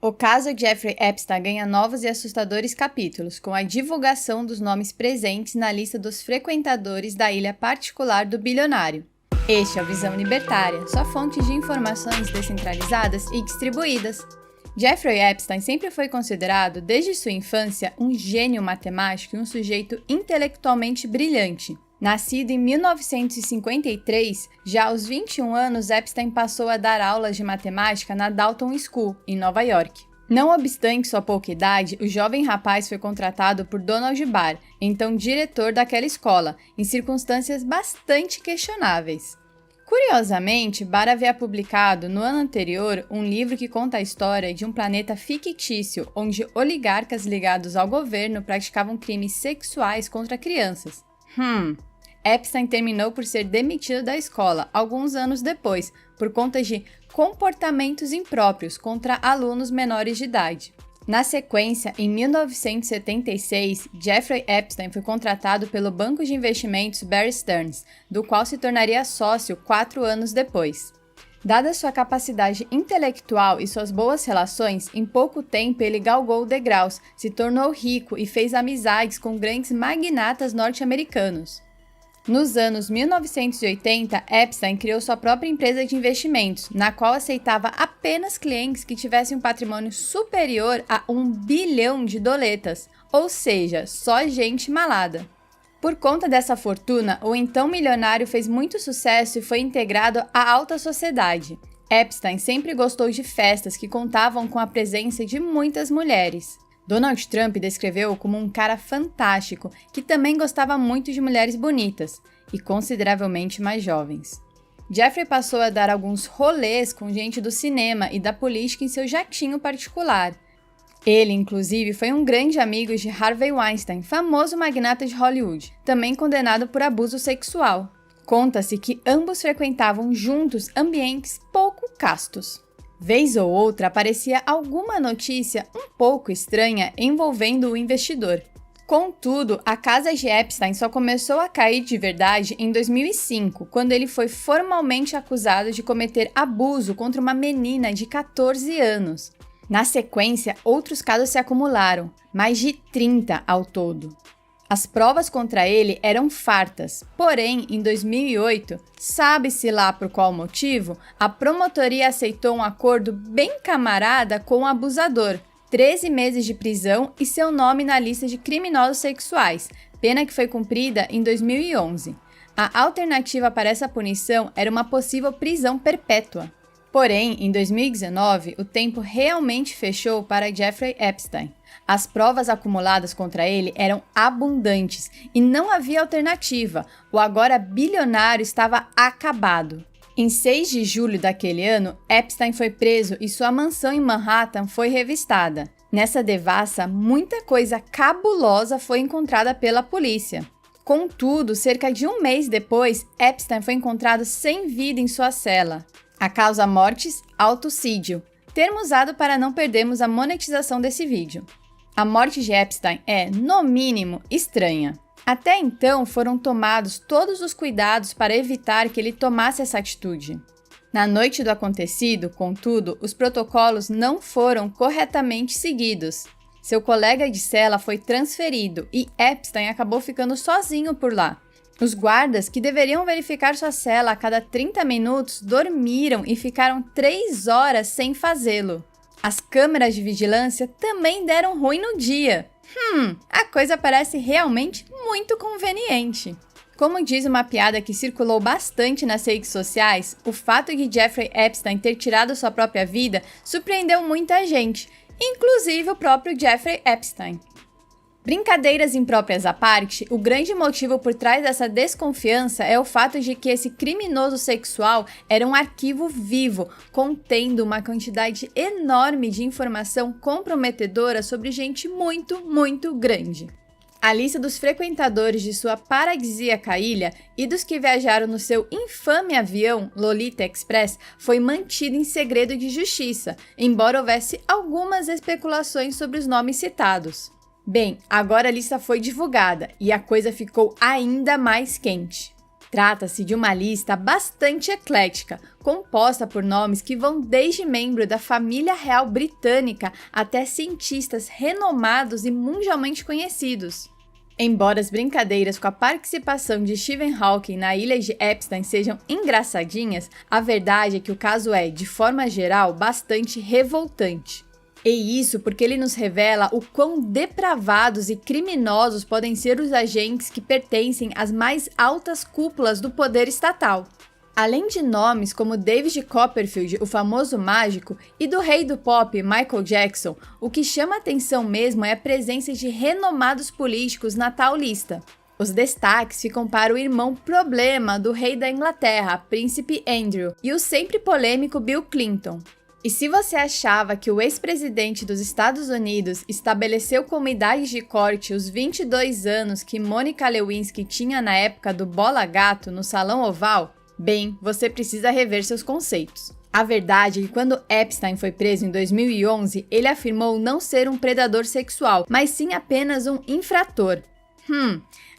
O caso Jeffrey Epstein ganha novos e assustadores capítulos, com a divulgação dos nomes presentes na lista dos frequentadores da ilha particular do bilionário. Este é o Visão Libertária, sua fonte de informações descentralizadas e distribuídas. Jeffrey Epstein sempre foi considerado, desde sua infância, um gênio matemático e um sujeito intelectualmente brilhante. Nascido em 1953, já aos 21 anos, Epstein passou a dar aulas de matemática na Dalton School, em Nova York. Não obstante sua pouca idade, o jovem rapaz foi contratado por Donald Barr, então diretor daquela escola, em circunstâncias bastante questionáveis. Curiosamente, Barr havia publicado, no ano anterior, um livro que conta a história de um planeta fictício onde oligarcas ligados ao governo praticavam crimes sexuais contra crianças. Epstein terminou por ser demitido da escola alguns anos depois, por conta de comportamentos impróprios contra alunos menores de idade. Na sequência, em 1976, Jeffrey Epstein foi contratado pelo banco de investimentos Bear Stearns, do qual se tornaria sócio 4 anos depois. Dada sua capacidade intelectual e suas boas relações, em pouco tempo ele galgou degraus, se tornou rico e fez amizades com grandes magnatas norte-americanos. Nos anos 1980, Epstein criou sua própria empresa de investimentos, na qual aceitava apenas clientes que tivessem um patrimônio superior a $1 bilhão, ou seja, só gente malada. Por conta dessa fortuna, o então milionário fez muito sucesso e foi integrado à alta sociedade. Epstein sempre gostou de festas que contavam com a presença de muitas mulheres. Donald Trump descreveu-o como um cara fantástico, que também gostava muito de mulheres bonitas, e consideravelmente mais jovens. Jeffrey passou a dar alguns rolês com gente do cinema e da política em seu jatinho particular. Ele, inclusive, foi um grande amigo de Harvey Weinstein, famoso magnata de Hollywood, também condenado por abuso sexual. Conta-se que ambos frequentavam juntos ambientes pouco castos. Vez ou outra aparecia alguma notícia um pouco estranha envolvendo o investidor. Contudo, a casa de Epstein só começou a cair de verdade em 2005, quando ele foi formalmente acusado de cometer abuso contra uma menina de 14 anos. Na sequência, outros casos se acumularam, mais de 30 ao todo. As provas contra ele eram fartas, porém, em 2008, sabe-se lá por qual motivo, a promotoria aceitou um acordo bem camarada com o abusador, 13 meses de prisão e seu nome na lista de criminosos sexuais, pena que foi cumprida em 2011. A alternativa para essa punição era uma possível prisão perpétua. Porém, em 2019, o tempo realmente fechou para Jeffrey Epstein. As provas acumuladas contra ele eram abundantes e não havia alternativa. O agora bilionário estava acabado. Em 6 de julho daquele ano, Epstein foi preso e sua mansão em Manhattan foi revistada. Nessa devassa, muita coisa cabulosa foi encontrada pela polícia. Contudo, cerca de um mês depois, Epstein foi encontrado sem vida em sua cela. A causa mortis, autocídio, termo usado para não perdermos a monetização desse vídeo. A morte de Epstein é, no mínimo, estranha. Até então, foram tomados todos os cuidados para evitar que ele tomasse essa atitude. Na noite do acontecido, contudo, os protocolos não foram corretamente seguidos. Seu colega de cela foi transferido e Epstein acabou ficando sozinho por lá. Os guardas, que deveriam verificar sua cela a cada 30 minutos, dormiram e ficaram 3 horas sem fazê-lo. As câmeras de vigilância também deram ruim no dia. A coisa parece realmente muito conveniente. Como diz uma piada que circulou bastante nas redes sociais, o fato de Jeffrey Epstein ter tirado sua própria vida surpreendeu muita gente, inclusive o próprio Jeffrey Epstein. Brincadeiras impróprias à parte, o grande motivo por trás dessa desconfiança é o fato de que esse criminoso sexual era um arquivo vivo, contendo uma quantidade enorme de informação comprometedora sobre gente muito grande. A lista dos frequentadores de sua paradisíaca ilha e dos que viajaram no seu infame avião Lolita Express foi mantida em segredo de justiça, embora houvesse algumas especulações sobre os nomes citados. Bem, agora a lista foi divulgada e a coisa ficou ainda mais quente. Trata-se de uma lista bastante eclética, composta por nomes que vão desde membro da família real britânica até cientistas renomados e mundialmente conhecidos. Embora as brincadeiras com a participação de Stephen Hawking na ilha de Epstein sejam engraçadinhas, a verdade é que o caso é, de forma geral, bastante revoltante. E isso porque ele nos revela o quão depravados e criminosos podem ser os agentes que pertencem às mais altas cúpulas do poder estatal. Além de nomes como David Copperfield, o famoso mágico, e do rei do pop, Michael Jackson, o que chama atenção mesmo é a presença de renomados políticos na tal lista. Os destaques ficam para o irmão problema do rei da Inglaterra, Príncipe Andrew, e o sempre polêmico Bill Clinton. E se você achava que o ex-presidente dos Estados Unidos estabeleceu como idade de corte os 22 anos que Monica Lewinsky tinha na época do Bola Gato no Salão Oval, bem, você precisa rever seus conceitos. A verdade é que quando Epstein foi preso em 2011, ele afirmou não ser um predador sexual, mas sim apenas um infrator.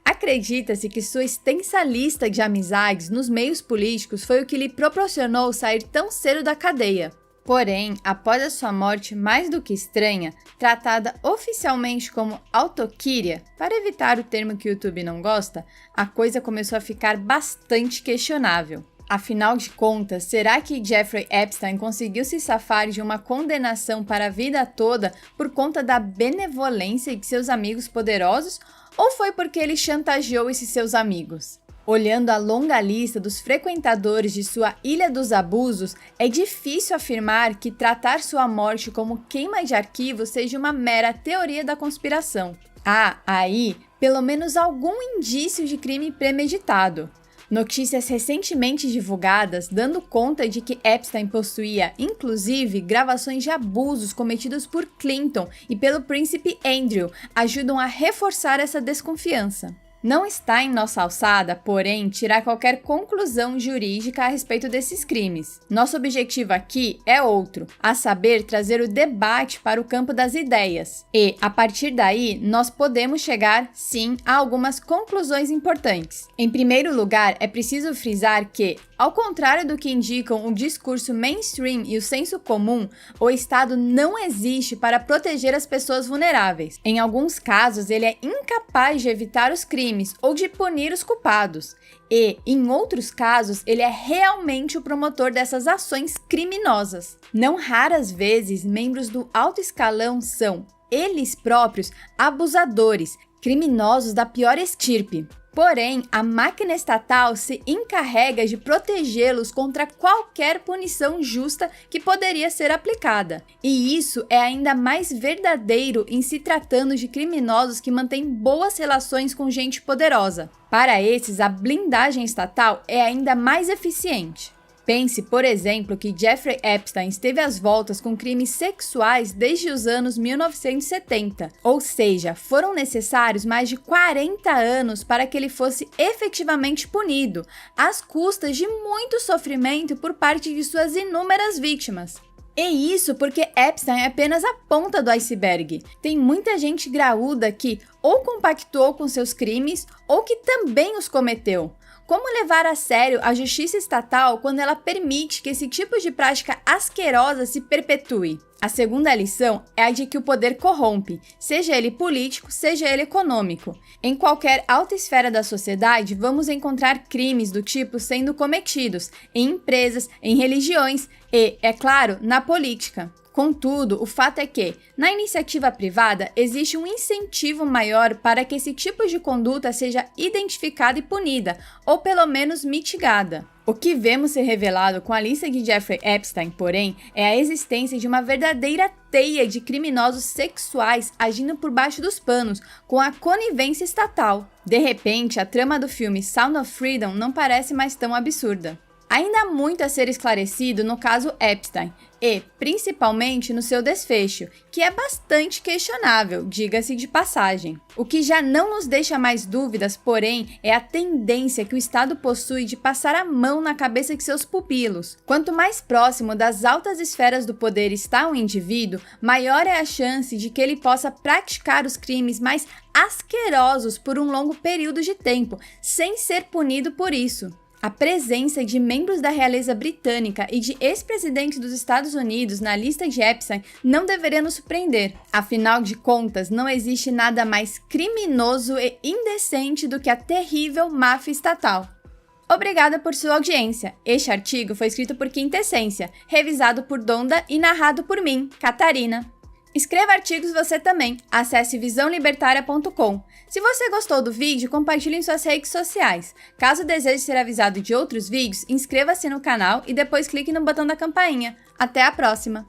Acredita-se que sua extensa lista de amizades nos meios políticos foi o que lhe proporcionou sair tão cedo da cadeia. Porém, após a sua morte mais do que estranha, tratada oficialmente como autoquíria, para evitar o termo que o YouTube não gosta, a coisa começou a ficar bastante questionável. Afinal de contas, será que Jeffrey Epstein conseguiu se safar de uma condenação para a vida toda por conta da benevolência de seus amigos poderosos, ou foi porque ele chantageou esses seus amigos? Olhando a longa lista dos frequentadores de sua Ilha dos Abusos, é difícil afirmar que tratar sua morte como queima de arquivos seja uma mera teoria da conspiração. Há, aí, pelo menos algum indício de crime premeditado. Notícias recentemente divulgadas dando conta de que Epstein possuía, inclusive, gravações de abusos cometidos por Clinton e pelo príncipe Andrew ajudam a reforçar essa desconfiança. Não está em nossa alçada, porém, tirar qualquer conclusão jurídica a respeito desses crimes. Nosso objetivo aqui é outro, a saber, trazer o debate para o campo das ideias. E, a partir daí, nós podemos chegar, sim, a algumas conclusões importantes. Em primeiro lugar, é preciso frisar que, ao contrário do que indicam o discurso mainstream e o senso comum, o Estado não existe para proteger as pessoas vulneráveis. Em alguns casos, ele é incapaz de evitar os crimes ou de punir os culpados. E, em outros casos, ele é realmente o promotor dessas ações criminosas. Não raras vezes, membros do alto escalão são, eles próprios, abusadores, criminosos da pior estirpe. Porém, a máquina estatal se encarrega de protegê-los contra qualquer punição justa que poderia ser aplicada. E isso é ainda mais verdadeiro em se tratando de criminosos que mantêm boas relações com gente poderosa. Para esses, a blindagem estatal é ainda mais eficiente. Pense, por exemplo, que Jeffrey Epstein esteve às voltas com crimes sexuais desde os anos 1970, ou seja, foram necessários mais de 40 anos para que ele fosse efetivamente punido, às custas de muito sofrimento por parte de suas inúmeras vítimas. E isso porque Epstein é apenas a ponta do iceberg. Tem muita gente graúda que ou compactou com seus crimes ou que também os cometeu. Como levar a sério a justiça estatal quando ela permite que esse tipo de prática asquerosa se perpetue? A segunda lição é a de que o poder corrompe, seja ele político, seja ele econômico. Em qualquer alta esfera da sociedade, vamos encontrar crimes do tipo sendo cometidos em empresas, em religiões e, é claro, na política. Contudo, o fato é que, na iniciativa privada, existe um incentivo maior para que esse tipo de conduta seja identificada e punida, ou pelo menos mitigada. O que vemos ser revelado com a lista de Jeffrey Epstein, porém, é a existência de uma verdadeira teia de criminosos sexuais agindo por baixo dos panos, com a conivência estatal. De repente, a trama do filme Sound of Freedom não parece mais tão absurda. Ainda há muito a ser esclarecido no caso Epstein, e, principalmente, no seu desfecho, que é bastante questionável, diga-se de passagem. O que já não nos deixa mais dúvidas, porém, é a tendência que o Estado possui de passar a mão na cabeça de seus pupilos. Quanto mais próximo das altas esferas do poder está um indivíduo, maior é a chance de que ele possa praticar os crimes mais asquerosos por um longo período de tempo, sem ser punido por isso. A presença de membros da realeza britânica e de ex-presidentes dos Estados Unidos na lista de Epstein não deveria nos surpreender. Afinal de contas, não existe nada mais criminoso e indecente do que a terrível máfia estatal. Obrigada por sua audiência. Este artigo foi escrito por Quintessência, revisado por Donda e narrado por mim, Catarina. Escreva artigos você também. Acesse visãolibertaria.com. Se você gostou do vídeo, compartilhe em suas redes sociais. Caso deseje ser avisado de outros vídeos, inscreva-se no canal e depois clique no botão da campainha. Até a próxima!